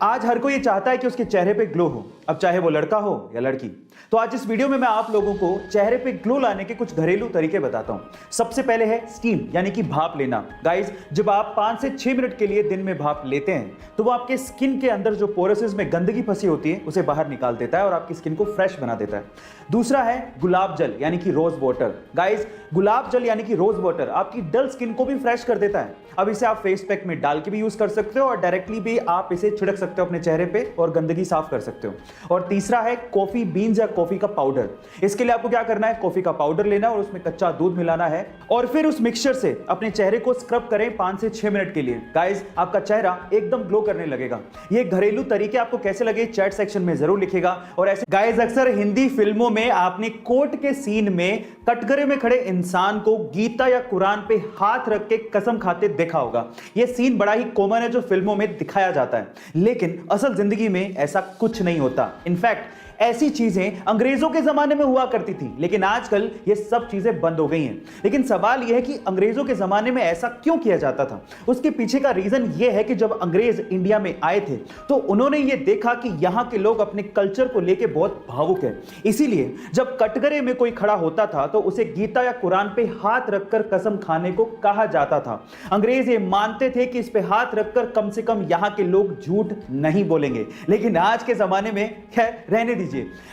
आज हर कोई ये चाहता है कि उसके चेहरे पे ग्लो हो, अब चाहे वो लड़का हो या लड़की। तो आज इस वीडियो में मैं आप लोगों को चेहरे पे ग्लो लाने के कुछ घरेलू तरीके बताता हूं। सबसे पहले है स्टीम यानी कि भाप लेना। गाइस, जब आप 5 से 6 मिनट के लिए दिन में भाप लेते हैं तो वो आपके स्किन के अंदर जो पोरसेस में गंदगी फंसी होती है उसे बाहर निकाल देता है और आपकी स्किन को फ्रेश बना देता है। दूसरा है गुलाब जल यानी कि रोज वाटर। गाइस, गुलाब जल यानी कि रोज वाटर आपकी डल स्किन को भी फ्रेश कर देता है। अब इसे आप फेस पैक में डाल के भी यूज कर सकते हो और डायरेक्टली भी आप इसे छिड़क सकते हो अपने चेहरे पे और गंदगी साफ कर सकते हो। और तीसरा है कॉफी बीन्स या कॉफी का पाउडर। इसके लिए आपको क्या करना है, कॉफी का पाउडर लेना है और उसमें कच्चा दूध मिलाना है और फिर उस मिक्सचर से अपने चेहरे को स्क्रब करें 5 से 6 मिनट के लिए। गाइस, आपका चेहरा एकदम ग्लो करने लगेगा। ये घरेलू तरीके आपको कैसे लगे चैट सेक्शन में जरूर लिखेगा। और ऐसे गाइस, अक्सर हिंदी फिल्मों में आपने कोर्ट के सीन में कटघरे में खड़े इंसान को गीता या कुरान पे हाथ रख के कसम खाते देखा होगा। यह सीन बड़ा ही कॉमन है जो फिल्मों में दिखाया जाता है, लेकिन असल जिंदगी में ऐसा कुछ नहीं होता। इनफैक्ट ऐसी चीजें अंग्रेजों के जमाने में हुआ करती थी, लेकिन आजकल ये सब चीजें बंद हो गई हैं। लेकिन सवाल यह है कि अंग्रेजों के जमाने में ऐसा क्यों किया जाता था। उसके पीछे का रीजन यह है कि जब अंग्रेज इंडिया में आए थे तो उन्होंने ये देखा कि यहां के लोग अपने कल्चर को लेकर बहुत भावुक है। इसीलिए जब कटघरे में कोई खड़ा होता था तो उसे गीता या कुरान पे हाथ रखकर कसम खाने को कहा जाता था। अंग्रेज ये मानते थे कि इस पे हाथ रखकर कम से कम यहां के लोग झूठ नहीं बोलेंगे। लेकिन आज के जमाने में खैर रहने दीजिए।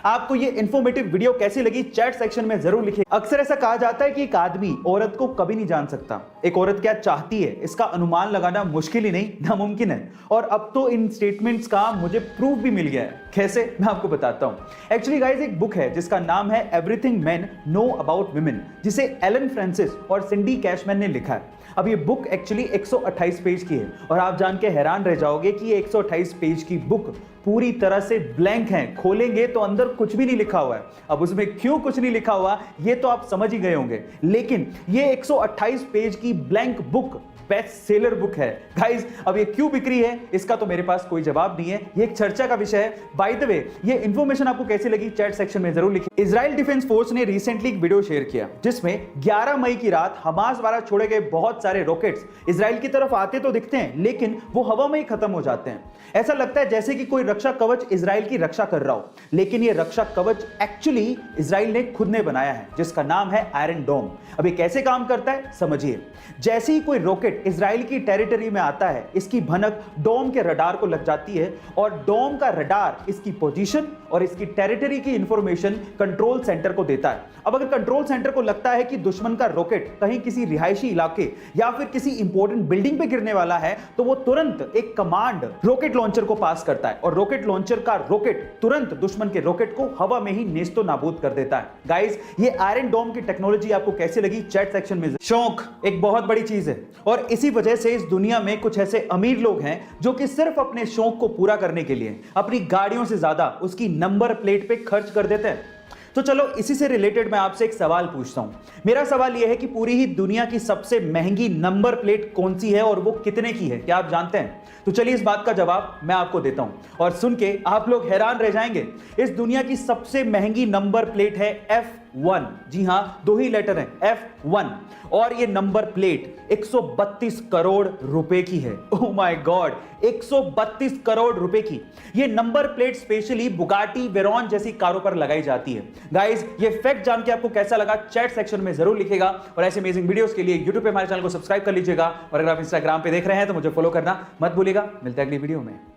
आपको ये इंफॉर्मेटिव वीडियो कैसी लगी चैट सेक्शन में जरूर लिखिए। अक्सर ऐसा कहा जाता है कि एक आदमी औरत को कभी नहीं जान सकता। एक औरत क्या चाहती है इसका अनुमान लगाना मुश्किल ही नहीं नामुमकिन है। और अब तो इन स्टेटमेंट्स का मुझे प्रूफ भी मिल गया है। कैसे, मैं आपको बताता हूं। एक्चुअली गाइस, एक बुक है जिसका नाम है everything main know about women, जिसे एलन फ्रांसिस और सिंडी कैशमैन ने लिखा है। अब ये बुक एक्चुअली 128 पेज की है और आप जान के हैरान रह जाओगे कि ये 128 पेज की बुक पूरी तरह से ब्लैंक है। खोलेंगे तो अंदर कुछ भी नहीं लिखा हुआ है। अब उसमें क्यों कुछ नहीं लिखा हुआ ये तो आप समझ ही गए होंगे, लेकिन ये 128 पेज की blank book best seller book है। गाइस, अब ये क्यों बिक्री है इसका तो मेरे पास कोई जवाब नहीं है, ये एक चर्चा का विषय है। बाय द वे, ये इंफॉर्मेशन आपको कैसी लगी चैट सेक्शन में जरूर लिखिए। इजराइल डिफेंस फोर्स ने रिसेंटली एक वीडियो शेयर किया जिसमें 11 मई की रात हमास द्वारा छोड़े गए बहुत सारे रॉकेट्स इजराइल की तरफ आते तो दिखते हैं, लेकिन वो हवा में ही खत्म हो जाते हैं। ऐसा लगता है जैसे कि कोई रक्षा कवच इजराइल की रक्षा कर रहा हो, लेकिन ये रक्षा कवच एक्चुअली इजराइल ने खुद ने बनाया है जिसका नाम है आयरन डोम। अब ये कैसे काम करता है समझिए। जैसे ही कोई रॉकेट इजराइल की टेरिटरी में आता है, इसकी भनक डोम के रडार को लग जाती है और डोम का रडार इसकी पोजीशन और इसकी टेरिटरी की इंफॉर्मेशन कंट्रोल सेंटर को देता है। अब अगर कंट्रोल सेंटर को लगता है कि दुश्मन का रॉकेट कहीं किसी रिहायशी इलाके या फिर किसी इंपॉर्टेंट बिल्डिंग पे गिरने वाला है तो वो तुरंत एक कमांड रॉकेट लॉन्चर को पास करता है और रॉकेट लॉन्चर का रॉकेट तुरंत दुश्मन के रॉकेट को हवा में ही नेस्तो नाबूद कर देता है। गाइस, ये आयरन डोम की टेक्नोलॉजी आपको कैसी लगी चैट सेक्शन में। शौक एक बहुत बड़ी चीज है और इसी वजह से इस दुनिया में कुछ ऐसे अमीर लोग हैं जो कि सिर्फ अपने शौक को पूरा करने के लिए अपनी गाड़ियों से ज्यादा उसकी नंबर प्लेट पे खर्च कर देते हैं। तो चलो, इसी से रिलेटेड मैं आपसे एक सवाल पूछता हूं। मेरा सवाल यह है कि पूरी ही दुनिया की सबसे महंगी नंबर प्लेट कौन सी है और वो कितने की है, क्या आप जानते हैं? तो चलिए इस बात का जवाब मैं आपको देता हूं और सुन के आप लोग हैरान रह जाएंगे। इस दुनिया की सबसे महंगी नंबर प्लेट है F1। जी हां, 2 ही लेटर हैं, F1। और ये नंबर प्लेट 132 करोड़ रुपए की है। ओह माय गॉड, 132 करोड़ रुपए की ये number plate specially Bugatti Veyron जैसी कारों पर लगाई जाती है। गाइस, ये फैक्ट जान के आपको कैसा लगा चैट सेक्शन में जरूर लिखेगा और ऐसे अमेजिंग वीडियोस के लिए यूट्यूब पे हमारे चैनल को सब्सक्राइब कर लीजिएगा और अगर आप इंस्टाग्राम पे देख रहे हैं तो मुझे फॉलो करना मत भूलिएगा। मिलते हैं अगली वीडियो में।